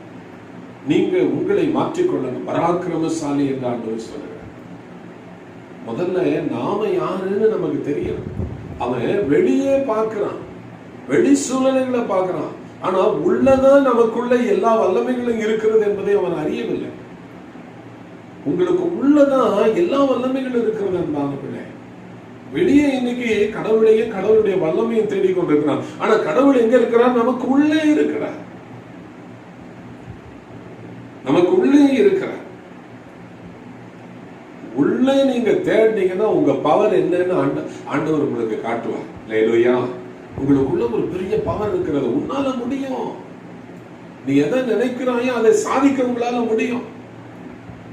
நீங்க உங்களை மாற்றிக்கொள்ளணும். பராக்கிரமசாலி என்று ஆண்டவர் சொல்லுகிறார். முதல்ல நாம யாருன்னு நமக்கு தெரியும். அவன் வெளியே பார்க்கிறான், வெளி சூழ்நிலைகளை பார்க்கிறான். ஆனா உள்ளதான் நமக்குள்ள எல்லா வல்லமைகளும் இருக்கிறது என்பதை அவன் அறியவில்லை. உங்களுக்கு உள்ளதான் எல்லா வல்லமைகளும் இருக்கிறது என்பாங்க. வெளியே இன்னைக்கு கடவுளையும் கடவுளுடைய வல்லமையும் தேடிக்கொண்டிருக்கிறான். ஆனா கடவுள் எங்க இருக்கிறார்? நமக்கு உள்ளே இருக்கிறார், நமக்கு உள்ளே இருக்கிறார். உள்ளே நீங்க தேடினீங்கன்னா உங்க பவர் என்னன்னு ஆண்டவர் உங்களுக்கு காட்டுவார். அல்லேலூயா. உங்களுக்குள்ள ஒரு பெரிய பவர் இருக்கிறது. உன்னால முடியும். நீ எதை நினைக்கிறாயோ அதை சாதிக்க உங்களால முடியும்.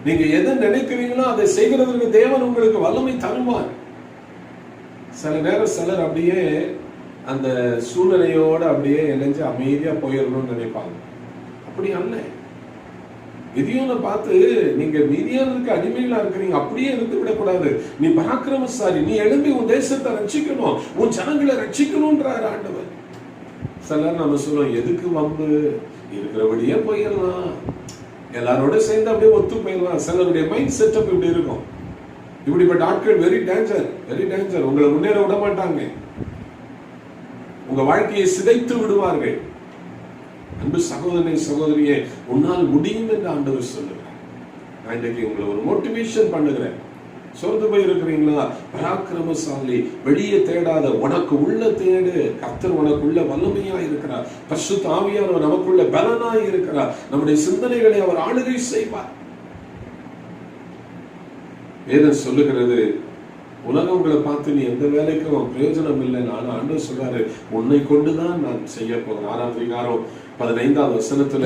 நீங்க எதை நினைக்கிறீங்களோ அதை செய்கிறதுக்கு தேவன் உங்களுக்கு வல்லமை தருவார். சில நேரம் சிலர் அப்படியே அந்த சூழ்நிலையோட அப்படியே இணைஞ்சு அமைதியா போயிடணும்னு நினைப்பாங்க. அப்படி அல்ல. கிதியோனை பார்த்து நீங்க மீதியானதுக்கு அடிமைகளா இருக்கிறீங்க, அப்படியே இருந்து விடக்கூடாது. நீ பராக்கிரமசாலி, நீ எழும்பி உன் தேசத்தை ரட்சிக்கணும், உன் ஜனங்களை ரட்சிக்கணும்ன்றாரு ஆண்டவர். சிலர் நம்ம சொல்லுவோம், எதுக்கு வம்பு, இருக்கிறபடியே போயிடலாம், எல்லாரோட சேர்ந்து அப்படியே ஒத்து போயிடலாம். சிலருடைய மைண்ட் செட்டப் இப்படி இருக்கும். இப்படிப்பட்ட ஆட்கள் வெரி டேஞ்சர், வெரி டேஞ்சர். உங்களை முன்னேற விட மாட்டாங்க, உங்க வாழ்க்கையை சிதைத்து விடுவார்கள். அன்பு சகோதரனை சகோதரியே, உன்னால் முடியும் என்று ஆண்டவர் சொல்லுகிறார். நான் இன்றைக்கு உங்களை ஒரு மோட்டிவேஷன் பண்ணுகிறேன். சோர்ந்து போய் இருக்கிறீங்களா? பராக்கிரமசாலி, வெளியே தேடாத, உனக்கு உள்ள தேடு. கர்த்தர் உனக்குள்ள வல்லமையா இருக்கிறார். பரிசுத்த ஆவியானவர் நமக்குள்ள பலனாய் இருக்கிறார். நம்முடைய சிந்தனைகளை அவர் ஆளுகை செய்வார். வேதம் சொல்லுகிறது, உலகம் உங்களை பார்த்து நீ எந்த வேலைக்கும் பிரயோஜனம் இல்லை, நான் ஆண்டவர் சொல்றாரு உன்னை கொண்டுதான் நான் செய்ய போகிறேன். 6ஆம் அதிகாரம் 15வது வசனத்துல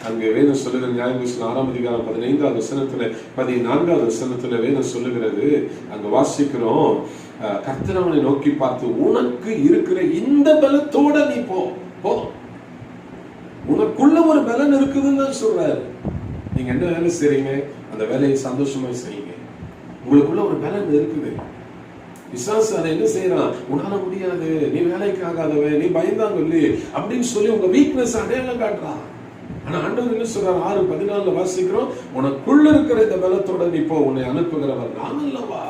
அங்கு வேதம் சொல்லுகிற, நியாயபுஸ்தகம் 6ஆம் அதிகாரம் 15வது வசனத்துல 14வது வசனத்துல வேதம் சொல்லுகிறது, அங்க வாசிக்கிறோம், கர்த்தர் அவனை நோக்கி பார்த்து, உனக்கு இருக்கிற இந்த பலத்தோட நீ போதும், உனக்குள்ள ஒரு பலன் இருக்குதுன்னு சொல்றாரு. நீங்க என்ன வேலை செய்றீங்க, அந்த வேலையை சந்தோஷமா செய்யுங்க. உங்களுக்குள்ள ஒரு பலன் இருக்குது. பிசாசு அதை என்ன செய்யறான், உன்னால முடியாது, நீ வேலைக்கு ஆகாதவன், நீ பயந்தாங்கொல்லி அப்படின்னு சொல்லி உங்க வீக்னஸ் அடையாளம் காட்டுறான். ஆனா ஆண்டவர் என்ன சொல்றாரு, 6:14 வாசிக்கிறோம், உனக்குள்ள இருக்கிற இந்த பலத்தோட நீ போ, உன்னை அனுப்புகிறவர் நான் அல்லவா.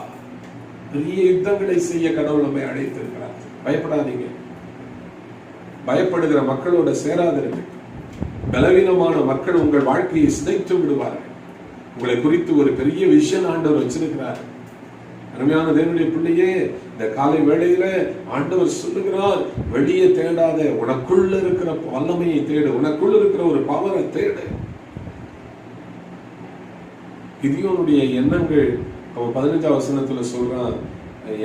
பெரிய யுத்தங்களை செய்ய கடவுள் நம்மை அழைத்திருக்கிறார். பயப்படாதீங்க. பயப்படுகிற மக்களோட சேராதிருங்க. பலவீனமான மக்கள் உங்கள் வாழ்க்கையை சிதைத்து விடுவார்கள். உங்களை குறித்து ஒரு பெரிய விஷன் ஆண்டவர் வச்சிருக்கிறார். அருமையான தேவனுடைய பிள்ளையே, இந்த காலை வேளையில ஆண்டவர் சொல்லுகிறார், வெளியே தேடாத, உனக்குள்ள இருக்கிற வல்லமையை தேடு, உனக்குள்ள இருக்கிற ஒரு பவரை தேடு. கிதியோனுடைய எண்ணங்கள் அவன் 15ஆம் வசனத்துல சொல்றான்,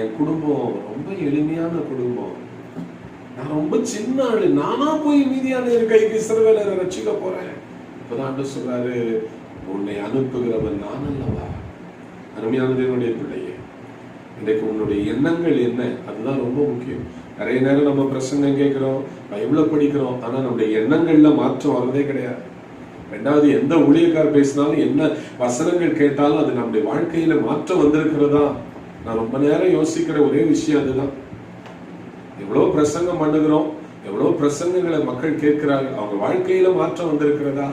என் குடும்பம் ரொம்ப எளிமையான குடும்பம், நான் ரொம்ப சின்ன ஆளு, நானா போய் மீதியான கைக்கு இஸ்ரவேலரை ரட்சிக்க போறேன். இப்பதான் ஆண்டவர் சொல்றாரு, உன்னை அனுப்புகிறவன் நான் அல்லவா. அருமையான தேவனுடைய பிள்ளையே, இன்றைக்கு உன்னுடைய எண்ணங்கள் என்ன, அதுதான் ரொம்ப முக்கியம். நிறைய நேரம் நம்ம பிரசங்கம் கேட்கிறோம், பைபிளை படிக்கிறோம், ஆனா நம்முடைய எண்ணங்கள்ல மாற்றம் வரதே கிடையாது. ரெண்டாவது, எந்த ஊழியக்கார் பேசினாலும் என்ன வசனங்கள் கேட்டாலும் அது நம்முடைய வாழ்க்கையில மாற்றம் வந்திருக்கிறதா? நான் ரொம்ப நேரம் யோசிக்கிற ஒரே விஷயம் அதுதான். எவ்வளவு பிரசங்கம் பண்ணுகிறோம், எவ்வளவு பிரசங்கங்களை மக்கள் கேட்கிறாங்க, அவங்க வாழ்க்கையில மாற்றம் வந்திருக்கிறதா?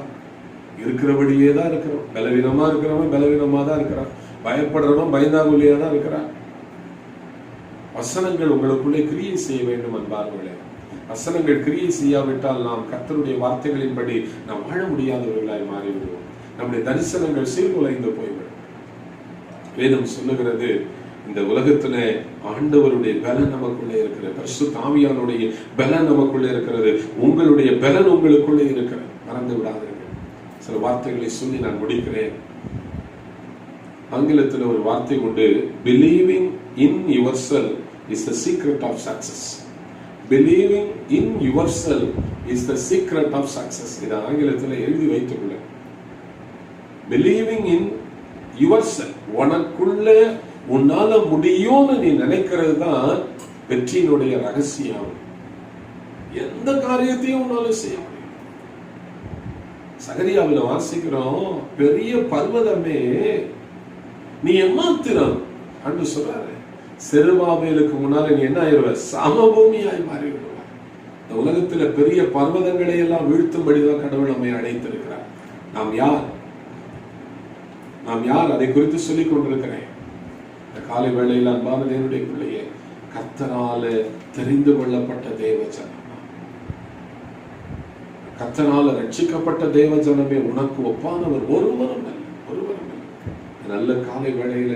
இருக்கிறபடியே தான் இருக்கிறோம். பலவீனமா இருக்கிறவன் பலவீனமா தான் இருக்கிறான், பயப்படுறவன் பயந்தாங்குள்ளியா தான் இருக்கிறான். வசனங்கள் உங்களுக்குள்ளே கிரியை செய்ய வேண்டும் அன்பார்களே. வசனங்கள் கிரியை செய்யாவிட்டால் நாம் கர்த்தருடைய வார்த்தைகளின்படி நாம் வாழ முடியாதவர்களாய் மாறிவிடுவோம். நம்முடைய தரிசனங்கள் சீர்குலைந்து போய்விடும். வேதம் சொல்லுகிறது, இந்த உலகத்துல ஆண்டவருடைய பலன் நமக்குள்ளே இருக்கிறது, பரிசுத்த ஆவியானுடைய பலன் நமக்குள்ளே இருக்கிறது, உங்களுடைய பலன் உங்களுக்குள்ளே இருக்கிறது. மறந்து விடாதீர்கள். சில வார்த்தைகளை சொல்லி நான் முடிக்கிறேன். ஆங்கிலத்தில் ஒரு வார்த்தை உண்டு, believing in yourself is the secret of success. Believing in yourself is the secret of success. இதை ஆங்கிலத்தில் எழுதி வைத்துக் கொள்ள. Believing in yourself, உனக்குள்ள உன்னால முடியும்னு நீ நினைக்கிறது தான் வெற்றியினுடைய ரகசியம். எந்த காரியத்தையும் உன்னால செய்ய முடியும். சகரியாவில் வாசிக்கிறோம், பெரிய பர்வதமே நீ எம்மாத்திரம் அன்று சொல்றாரு, செருபாபேலுக்கு முன்னால நீ என்ன ஆயிடுவ, சமபூமியாய் மாறி விடுவார். இந்த உலகத்துல பெரிய பர்வதங்களை எல்லாம் வீழ்த்தும்படிதான் கடவுள் நம்மை அழைத்திருக்கிறார். நாம் யார், நாம் யார், அதை குறித்து சொல்லிக் கொண்டிருக்கிறேன். இந்த காலை வேளையில் அன்பான தேவனுடைய பிள்ளையே, கர்த்தரால தெரிந்து கொள்ளப்பட்ட தேவ ஜனம், கர்த்தரால ரட்சிக்கப்பட்ட தேவ ஜனமே, உனக்கு ஒப்பானவர் ஒருவரும் அல்ல, ஒருவரும் அல்ல. நல்ல காலை வேளையில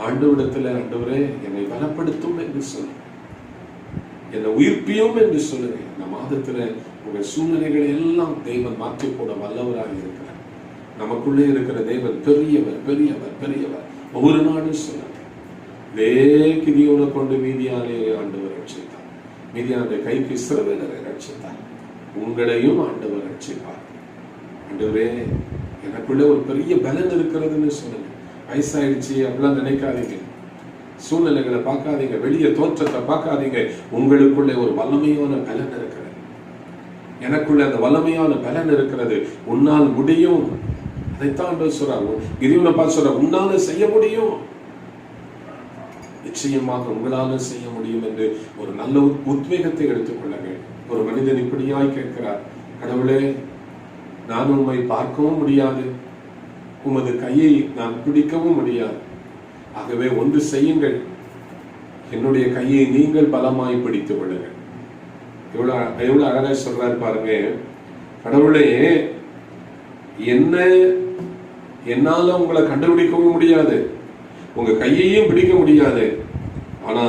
ஆண்டவரிடத்துல, ஆண்டவரே என்னை பலப்படுத்தும் என்று சொல்லு, என்னை உயிர்ப்பியும் என்று சொல்லுங்க. இந்த மாதத்துல உங்க சூழ்நிலைகளை எல்லாம் தேவன் மாற்றி போட வல்லவராக இருக்கிறார். நமக்குள்ளே இருக்கிற தேவன் பெரியவர், பெரியவர், பெரியவர். ஒவ்வொரு நாளும் சொல்லுங்க, கிதியோனை கொண்டு மீதியானே ஆண்டவர் ரட்சித்தார், மீதியான கைக்கு இஸ்ரவேலரை ரட்சித்தார், உங்களையும் ஆண்டவர் ரட்சிப்பார். ஆண்டவரே எனக்குள்ள ஒரு பெரிய பலன் இருக்கிறதுன்னு சொல்லுங்க. வயசாயிடுச்சு அப்படிலாம் நினைக்காதீங்க, சூழ்நிலைகளை பார்க்காதீங்க, வெளியே தோற்றத்தை பார்க்காதீங்க. உங்களுக்குள்ளே ஒரு வல்லமையான பலன் இருக்கிறது. எனக்குள்ள அந்த வல்லமையான பலன் இருக்கிறது. உன்னால் முடியும். அதைத்தான் சொல்றாங்க, கிதியோனை பார்த்து சொல்ற, உன்னால செய்ய முடியும், நிச்சயமாக உங்களால செய்ய முடியும் என்று ஒரு நல்ல உத்வேகத்தை எடுத்துக்கொள்ளுங்கள். ஒரு மனிதன் இப்படியாய் கேட்கிறார், கடவுளே நான் உம்மை பார்க்கவும் முடியாது, உமது கையை நான் பிடிக்கவும் முடியாது, ஆகவே ஒன்று செய்யுங்கள், என்னுடைய கையை நீங்கள் பலமாய் பிடித்து விடுங்கள். எவ்வளவு அழகா சொல்றாரு பாருங்க. கடவுளே என்ன என்னால உங்களை கண்டுபிடிக்கவும் முடியாது, உங்க கையையும் பிடிக்க முடியாது. ஆனா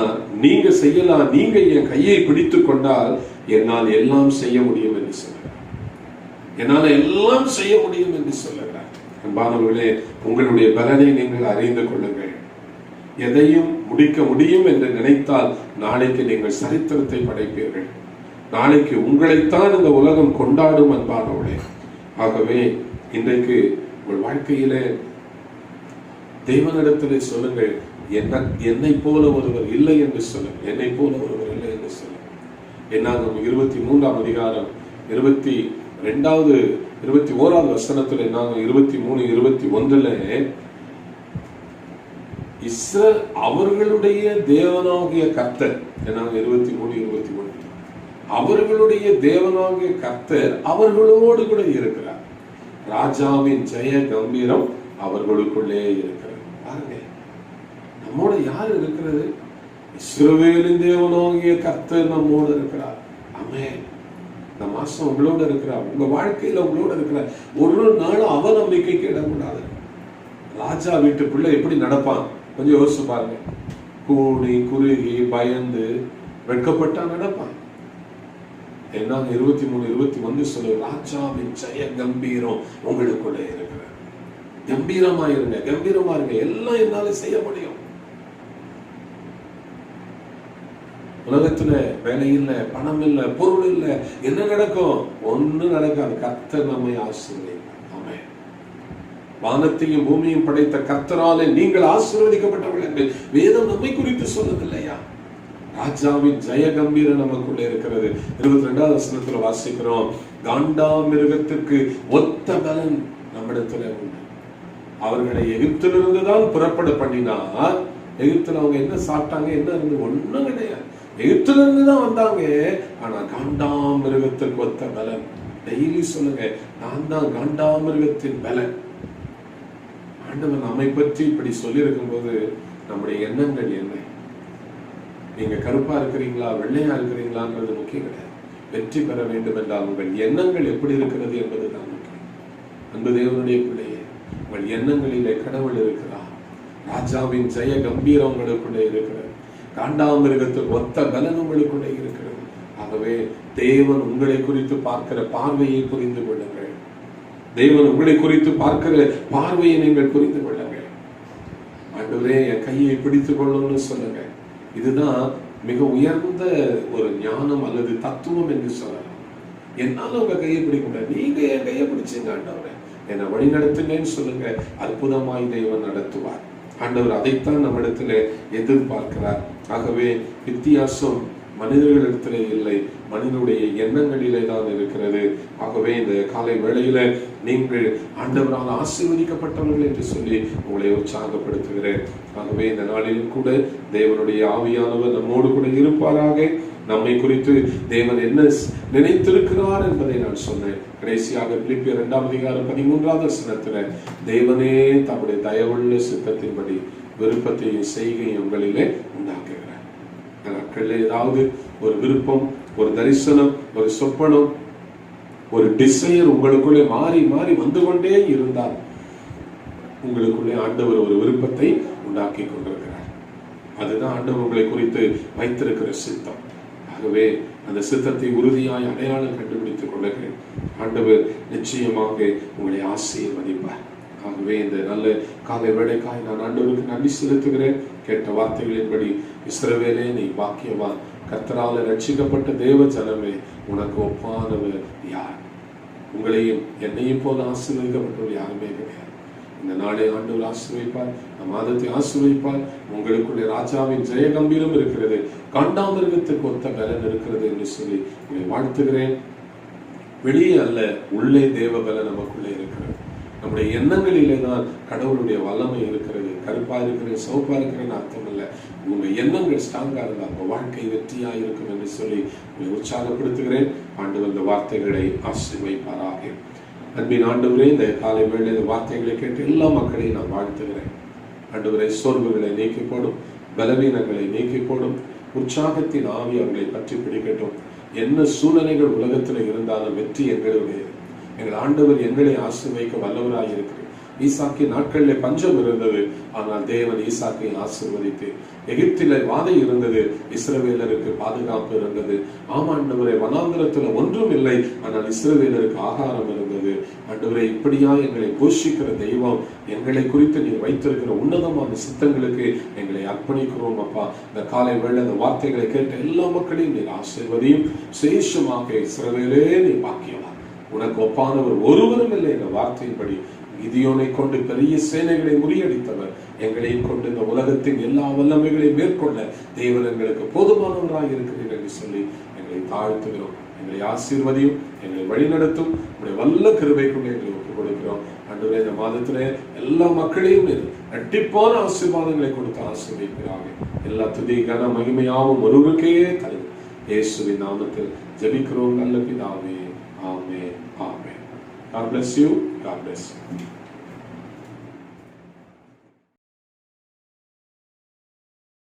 நீங்க செய்யலாம். நீங்க என் கையை பிடித்து கொண்டால் என்னால் எல்லாம் செய்ய முடியும் என்று சொல்லுகிறார். என்னால எல்லாம் செய்ய முடியும் என்று சொல்லுகிறார். அன்பானவர்களே, உங்களுடைய பலனை நீங்கள் அறிந்து கொள்ளுங்கள். எதையும் முடிக்க முடியும் என்று நினைத்தால் நாளைக்கு நீங்கள் சரித்திரத்தை படைப்பீர்கள். நாளைக்கு உங்களைத்தான் இந்த உலகம் கொண்டாடும். அன்பானவர்களே, ஆகவே இன்றைக்கு உங்கள் வாழ்க்கையிலே தேவனிடத்திலே சொல்லுங்கள், என்னை போல ஒருவர் இல்லை என்று சொல்லுங்கள். என்னை போல ஒருவர் இல்லை என்று சொல்லுங்கள். என்னாகும் 23ஆம் அதிகாரம் 21வது வசனத்துல என்னாகும் 23-21 அவர்களுடைய தேவனாகிய கர்த்தர், என்னாகும் 23-21 அவர்களுடைய தேவனாகிய கர்த்தர் அவர்களோடு கூட இருக்கிறார். ராஜாவின் ஜெய கம்பீரம் அவர்களுக்குள்ளே இருக்கிறது. பாருங்க, நம்மோட யார் இருக்கிறது? இஸ்ரவேலின் தேவனாகிய கர்த்தர் நம்மோடு இருக்கிறார். ஆமென். இந்த மாசம் உங்களோட இருக்கிறார். உங்க வாழ்க்கையில உங்களோட இருக்கிறார். ஒரு நாள் அவநம்பிக்கைக்கு இடக்கூடாது. ராஜா வீட்டு பிள்ளை எப்படி நடப்பான் கொஞ்சம் யோசிச்சு பாருங்க. கூடி குறுகி பயந்து வெட்கப்பட்டா நடப்பான். என்ன 23-21 சொல்லு, ராஜாவின் ஜெய கம்பீரம் உங்களுக்குள்ளே இருக்கிறார். கம்பீரமா இருங்க, கம்பீரமா இருங்க. எல்லாம் என்னால செய்ய முடியும். உலகத்துல வேலை இல்ல, பணம் இல்ல, பொருள் இல்ல, என்ன நடக்கும்? ஒண்ணு நடக்காது. கர்த்தர் நம்மை ஆசீர்வதிப்பார். ஆமென். வானத்தையும் பூமியும் படைத்த கர்த்தராலே நீங்கள் ஆசீர்வதிக்கப்பட்டவர்கள் என்று வேதம் நம்மை குறித்து சொல்லவில்லையா? ராஜாவின் ஜெய கம்பீரம் நமக்குள்ளே இருக்கிறது. 22வது வசனத்துல வாசிக்கிறோம், காண்டாமிருகத்திற்கு ஒத்த பலன் நம்மிடத்துல உண்டு. அவர்களை எகிப்திலிருந்து தான் புறப்பட பண்ணினார். எகிப்துல அவங்க என்ன சாப்பிட்டாங்க, என்ன இருந்து? ஒண்ணும் கிடையாது. எகிப்துல இருந்து தான் வந்தாங்க. ஆனா காண்டாமிருகத்திற்கு ஒத்த பலன். டெய்லி சொல்லுங்க, நான் தான் காண்டாமிருகத்தின் பலன். ஆண்டவன் நம்மை பற்றி இப்படி சொல்லி இருக்கும் போது நம்முடைய எண்ணங்கள் என்ன? நீங்க கருப்பா இருக்கிறீங்களா, வெள்ளையா இருக்கிறீங்களான்றது முக்கியம் கிடையாது. வெற்றி பெற வேண்டும் என்றால் உங்கள் எண்ணங்கள் எப்படி இருக்கிறது என்பதுதான் முக்கியம். அன்பு தேவனுடைய பிள்ளையே, உங்கள் எண்ணங்களிலே கடவுள் இருக்கிறார். ராஜாவின் ஜெய கம்பீரம் உங்களுக்குள்ளே இருக்கிறது. காண்டாமிருகத்தில் ஒத்த பலன் உங்களுக்குள்ளே இருக்கிறது. ஆகவே தேவன் உங்களை குறித்து பார்க்கிற பார்வையை புரிந்து கொள்ளுங்கள். தேவன் உங்களை குறித்து பார்க்கிற பார்வையை நீங்கள் புரிந்து கொள்ளுங்கள். ஆண்டவரே, என் கையை பிடித்துக் கொள்ளணும்னு சொல்லுங்க. இதுதான் மிக உயர்ந்த ஒரு ஞானம் அல்லது தத்துவம் என்று சொல்லலாம். என்னால உங்க கையை பிடிக்க முடியாது, நீங்க என் கையை பிடிச்சீங்க ஆண்டவரே, என்னை வழி நடத்துங்கன்னு சொல்லுங்க. அற்புதமாய் தேவன் நடத்துவார். ஆண்டவர் அதைத்தான் நம்மிடத்துல எதிர்பார்க்கிறார். ஆகவே வித்தியாசம் மனிதர்களிடத்திலே இல்லை, மனிதனுடைய எண்ணங்களிலே தான் இருக்கிறது. ஆகவே இந்த காலை வேளையில நீங்கள் ஆண்டவரால் ஆசீர்வதிக்கப்பட்டவர்கள் என்று சொல்லி உங்களை உற்சாகப்படுத்துகிறேன். ஆகவே இந்த நாளிலும் கூட தேவனுடைய ஆவியானவர் நம்மோடு கூட இருப்பாராக. நம்மை குறித்து தேவன் என்ன நினைத்திருக்கிறார் என்பதை நான் சொன்னேன். கடைசியாக பிலிப்பியர் 2ஆம் அதிகாரம் 13வது வசனத்துல, தேவனே தம்முடைய தயவுள்ள சித்தத்தின்படி விருப்பத்தையும் செய்கையும் உங்களிலே உண்டாக்குகிறார். நாட்கள்ல ஏதாவது ஒரு விருப்பம், ஒரு தரிசனம், ஒரு சொப்பனம், ஒரு டிசைர் உங்களுக்குள்ளே மாறி மாறி வந்து கொண்டே இருந்தால் உங்களுக்குள்ளே ஆண்டவர் ஒரு விருப்பத்தை உண்டாக்கி கொண்டிருக்கிறார். அதுதான் ஆண்டவர் உங்களை குறித்து வைத்திருக்கிற சித்தம். ஆகவே அந்த சித்தத்தை உறுதியாய் அடையாளம் கண்டுபிடித்துக் கொள்ளுங்கள். ஆண்டவர் நிச்சயமாக உங்களை ஆசீர்வதிப்பார். ஆகவே இந்த நல்ல காலை வேளைக்காய் நான் ஆண்டவருக்கு நன்றி செலுத்துகிறேன். கேட்ட வார்த்தைகளின்படி, இஸ்ரவேலே நீ பாக்கியவான், கர்த்தரால ரட்சிக்கப்பட்ட தேவ ஜனமே, உனக்கு ஒப்பானவர் யார்? உங்களையும் என்னையும் போல ஆசீர்வதிக்கப்பட்டவர் யாருமே கிடையாது. இந்த நாளை ஆண்டவர் ஆசீர்வதிப்பார், நம் மாதத்தை ஆசீர்வதிப்பார். உங்களுக்குள்ளே ராஜாவின் ஜெய கம்பீரம் இருக்கிறது, காண்டாமிருகத்துக்கு ஒத்த பலன் இருக்கிறது என்று சொல்லி உங்களை வாழ்த்துகிறேன். வெளியே அல்ல, உள்ளே தேவ பலன் நமக்குள்ளே இருக்கிறது. நம்முடைய எண்ணங்களிலே தான் கடவுளுடைய வல்லமை இருக்கிறது. கருப்பா இருக்கிறேன், சௌப்பா இருக்கிறேன்னு அர்த்தம் இல்லை. உங்க எண்ணங்கள் ஸ்ட்ராங்கா இருந்தால் உங்க வாழ்க்கை வெற்றியா இருக்கும் என்று சொல்லி உங்களை உற்சாகப்படுத்துகிறேன். ஆண்டவர் இந்த வார்த்தைகளை ஆசீர்வதிப்பாராக. அன்பின் ஆண்டவரே, இந்த காலை வேளை இந்த வார்த்தைகளை கேட்டு எல்லா மக்களையும் நான் வாழ்த்துகிறேன். ஆண்டவரை, சோர்வுகளை நீக்கி போடும், பலவீனங்களை நீக்கி போடும், உற்சாகத்தின் ஆவி அவர்களை பற்றி பிடிக்கட்டும். என்ன சூழ்நிலைகள் உலகத்தில் இருந்தாலும் வெற்றி எங்களுடைய. எங்கள் ஆண்டவர் எங்களை ஆசீர்வதிக்க வல்லவராய் இருக்கிறார். ஈசாக்கின் நாட்களிலே பஞ்சம் இருந்தது, ஆனால் தேவன் ஈசாக்கை ஆசீர்வதித்து, எகிப்திலே வாதை இருந்தது, இஸ்ரவேலருக்கு பாதுகாப்பு இருந்தது. ஆண்டவரே, வனாந்திரத்துல ஒன்றும் இல்லை, ஆனால் இஸ்ரவேலருக்கு ஆகாரம் இருந்தது. ஆண்டவரே, இப்படியா எங்களை போஷிக்கிற தெய்வம், எங்களை குறித்து நீ வைத்திருக்கிற உன்னதமான சித்தங்களுக்கு எங்களை அர்ப்பணிக்கிறோம் அப்பா. இந்த காலை வேளை இந்த வார்த்தைகளை கேட்ட எல்லா மக்களையும் நீர் ஆசீர்வதியும். விசேஷமாக இஸ்ரவேலே நீ பாக்கியவான், உனக்கு ஒப்பானவர் ஒருவரும் இல்லை என்ற வார்த்தையின்படி கிதியோனை கொண்டு பெரிய சேனைகளை முறியடித்தவர், எங்களையும் கொண்டு இந்த உலகத்தின் எல்லா வல்லமைகளையும் மேற்கொள்ள தேவன் எங்களுக்கு போதுமானவராக இருக்கிறீர் என்று சொல்லி எங்களை தாழ்த்துகிறோம். எங்களை ஆசீர்வதியும், எங்களை வழிநடத்தும், உடைய வல்ல கிருபைக்குள்ளே எங்களை ஒப்புக் கொடுக்கிறோம். ஆண்டவரே, இந்த மாதத்திலே எல்லா மக்களையும் இரட்டிப்பான ஆசீர்வாதங்களை கொடுத்து ஆசீர்வதிக்கிறாங்க. எல்லா துதி கன மகிமையாவும் ஒருவருக்கே தரும். இயேசுவின் நாமத்தில் ஜெபிக்கிறோம் நல்ல பிதாவே. ஆமென். ஆமென். God bless you. God bless you.